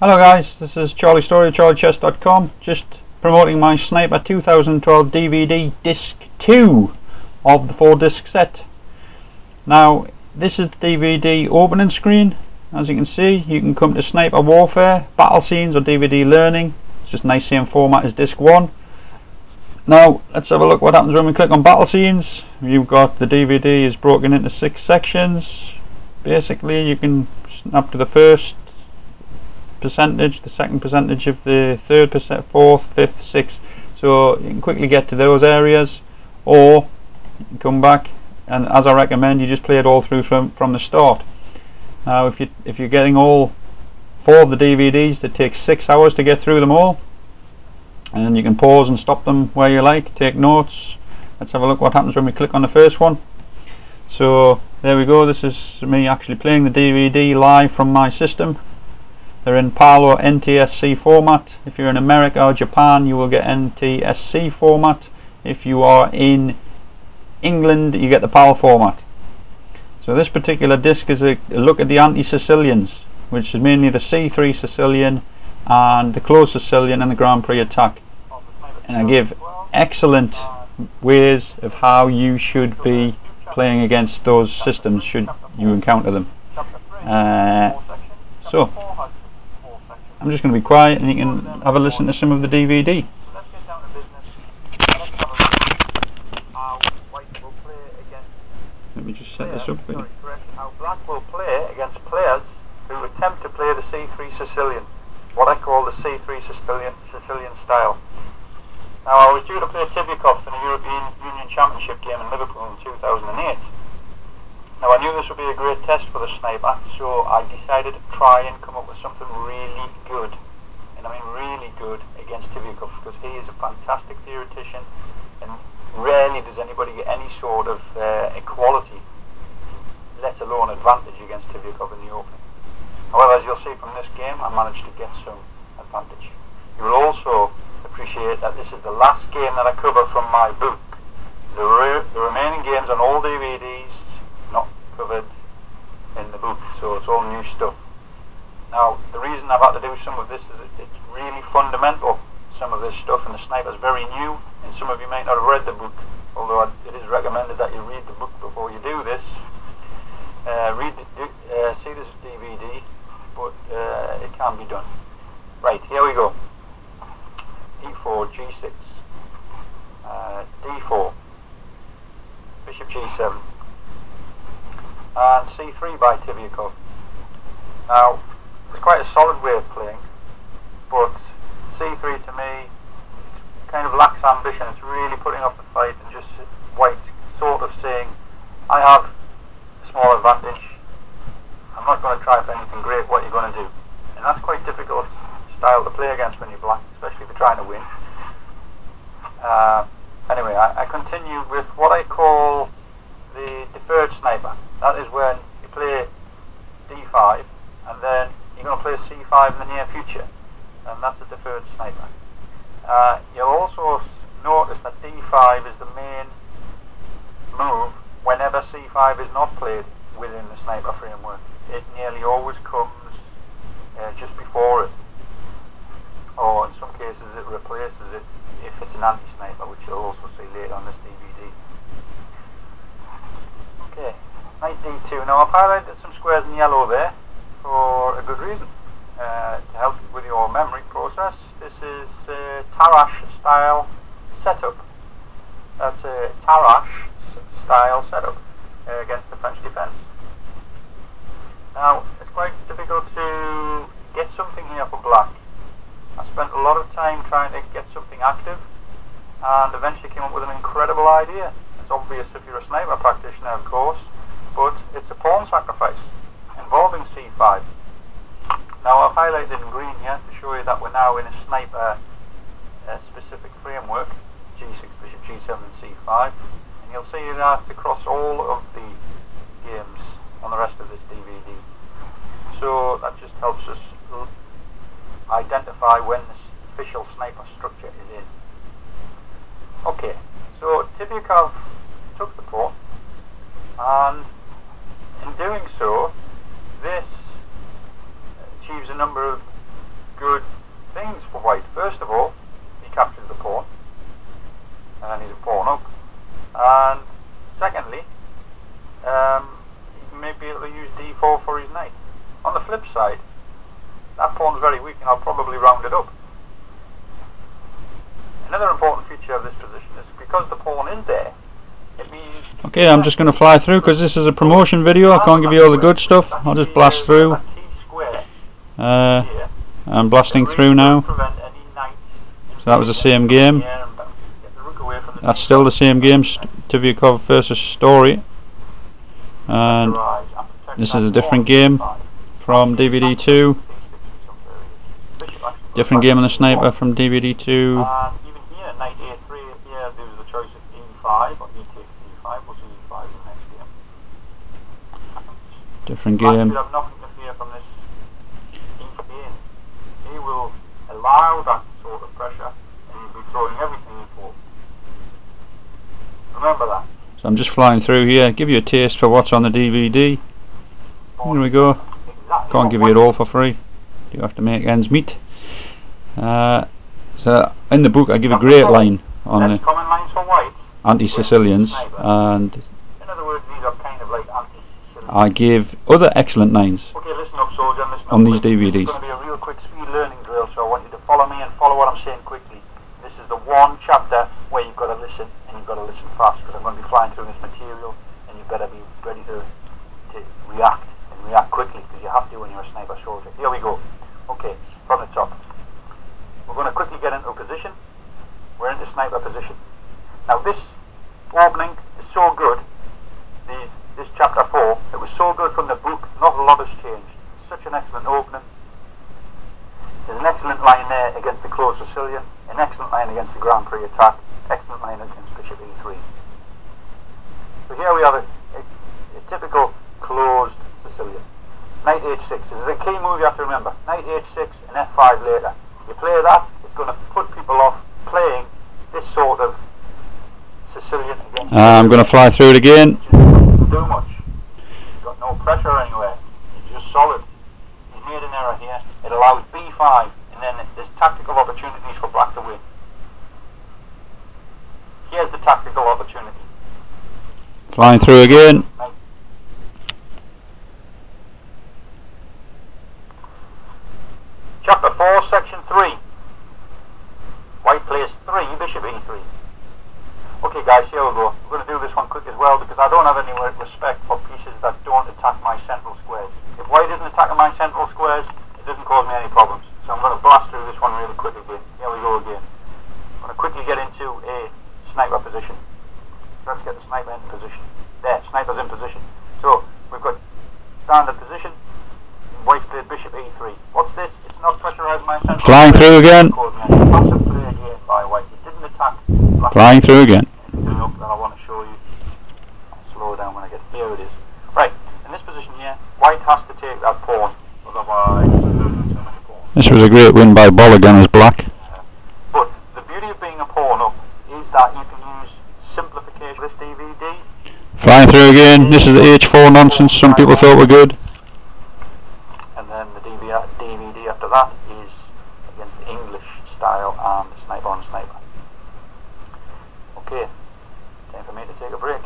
Hello guys, this is Charlie Storey, charliechess.com, just promoting my Sniper 2012 DVD Disc 2 of the 4-disc set. Now this is the DVD opening screen. As you can see, you can come to Sniper Warfare, Battle Scenes or DVD Learning. It's just nice same format as Disc 1. Now let's have a look what happens when we click on Battle Scenes. You've got the DVD is broken into 6 sections. Basically you can snap to the first percentage, the second percentage of the third percent, fourth, fifth, sixth, so you can quickly get to those areas, or you can come back and, as I recommend, you just play it all through from the start. Now if you're getting all 4 of the DVDs, it takes 6 hours to get through them all, and you can pause and stop them where you like, take notes. Let's have a look what happens when we click on the first one. So there we go, this is me actually playing the DVD live from my system. They're in PAL or NTSC format. If you're in America or Japan, you will get NTSC format. If you are in England, you get the PAL format. So this particular disc is a look at the anti-Sicilians, which is mainly the C3 Sicilian and the close Sicilian and the Grand Prix attack. And I give excellent ways of how you should be playing against those systems should you encounter them. So I'm just going to be quiet and you can have a listen to some of the DVD. Let me just set this up for you. How black will play against players who attempt to play the C3 Sicilian, what I call the C3 Sicilian style. Now I was due to play Tibiakov in a European Union Championship game in Liverpool in 2008. Now I knew this would be a great test for the sniper, so I decided to try and come up with something really good, and I mean really good, against Tibiakov, because he is a fantastic theoretician and rarely does anybody get any sort of equality, let alone advantage, against Tibiakov in the opening. However, as you'll see from this game, I managed to get some advantage. You will also appreciate that this is the last game that I cover from my book. The remaining games on all DVDs not covered in the book, so it's all new stuff. Now the reason I've had to do some of this is it's really fundamental, some of this stuff, and the sniper's very new, and some of you might not have read the book, although it is recommended that you read the book before you do this. See this DVD, but it can be done. Right, here we go. E4, G6, D4, Bishop G7, and C3 by Tibiakov. Now, it's quite a solid way of playing, but C3 to me kind of lacks ambition. It's really putting off the fight and just white sort of saying, I have a small advantage, I'm not going to try for anything great, what are you going to do? And that's quite difficult style to play against when you're black, especially if you're trying to win. Anyway, I continue with what I call the deferred sniper. That is when you play D5 and then you're going to play C5 in the near future, and that's a deferred sniper. You'll also notice that D5 is the main move whenever C5 is not played within the sniper framework. It nearly always comes just before it, or in some cases it replaces it if it's an anti-sniper, which you'll also see later on this DVD. Okay, knight D2. Now I've highlighted some squares in yellow there for a good reason, to help with your memory process. This is Tarrasch style setup. That's a Tarrasch style setup against the French defence. Now it's quite difficult to get something here for black. I spent a lot of time trying to get something active and eventually came up with an incredible idea. It's obvious if you're a sniper practitioner, of course, but it's a pawn sacrifice involving C5. Now I've highlighted in green here to show you that we're now in a sniper specific framework, G6, Bishop G7 and C5, and you'll see that across all of the games on the rest of this DVD. So that just helps us identify when this official sniper structure is in. Okay, so Tibiakov took the pawn, and in doing so, this achieves a number of good things for white. First of all, he captures the pawn, and then he's a pawn up. And secondly, he may be able to use d4 for his knight. On the flip side, that pawn's very weak, and I'll probably round it up. Another important feature of this position is because the pawn is there, it means... Okay, I'm just going to fly through because this is a promotion video. I can't give you all the good stuff. I'll just blast through. I'm blasting through now. So that was the same game. That's still the same game, Tivyakov versus Storey. And this is a different game from DVD2. Different game on the sniper from DVD2. Even here, knight a3, here there's the choice of e5 or e takes e5. We'll see e5 in the next game. Different Black game. should have nothing to fear from this e-gains. He will allow that sort of pressure, and he'll be throwing everything equal. Remember that. So I'm just flying through here, give you a taste for what's on the DVD. Here we go. Can't give you it all for free. You have to make ends meet. So in the book I give a great line on the common lines for whites, anti-Sicilians, and in other words, these are kind of like anti-Sicilians. I give other excellent lines Okay, listen up, soldier, listen on up these quick. This is DVDs. going to be a real quick speed learning drill, so I want you to follow me and follow what I'm saying quickly. This is the one chapter where you've got to listen, and you've got to listen fast, because I'm going to be flying through this material, and you've got to be ready to react, and react quickly, because you have to when you're a sniper soldier. Here we go. Okay, from the top. We're going to quickly get into a position. We're into sniper position. Now this opening is so good, this chapter 4, it was so good from the book, not a lot has changed. It's such an excellent opening. There's an excellent line there against the closed Sicilian, an excellent line against the Grand Prix attack, excellent line against Bishop E3. So here we have a typical closed Sicilian. Knight H6, this is a key move you have to remember. Knight H6 and F5 later. You play that, it's going to put people off playing this sort of Sicilian against... I'm going to fly through it again. Too much. You've got no pressure anywhere. It's just solid. He's made an error here. It allows B5, and then there's tactical opportunities for black to win. Here's the tactical opportunity. Flying through again. Chapter 4, Section 3. White plays 3, Bishop E3. Okay guys, here we go. We're going to do this one quick as well, because I don't have any respect for pieces that don't attack my central squares. If white isn't attacking my central squares, it doesn't cause me any problems. So I'm going to blast through this one really quick again. Here we go again. I'm going to quickly get into a sniper position. Let's get the sniper in position. There, sniper's in position. So, we've got standard position. White's played Bishop E3. What's this? It's not pressurising my central. Flying through again. Passive play again by white. It didn't attack. Flying through again. Up that I want to show you. I'll slow down when I get here. It is. Right, in this position here, white has to take that pawn. Otherwise, there's too many pawns. This was a great win by Bolligan as black. But the beauty of being a pawn up is that you can use simplification of this DVD. Flying through again. This is the H4 nonsense some people thought were good. And then the DVD after that is against the English style and sniper on sniper. Okay, time for me to take a break.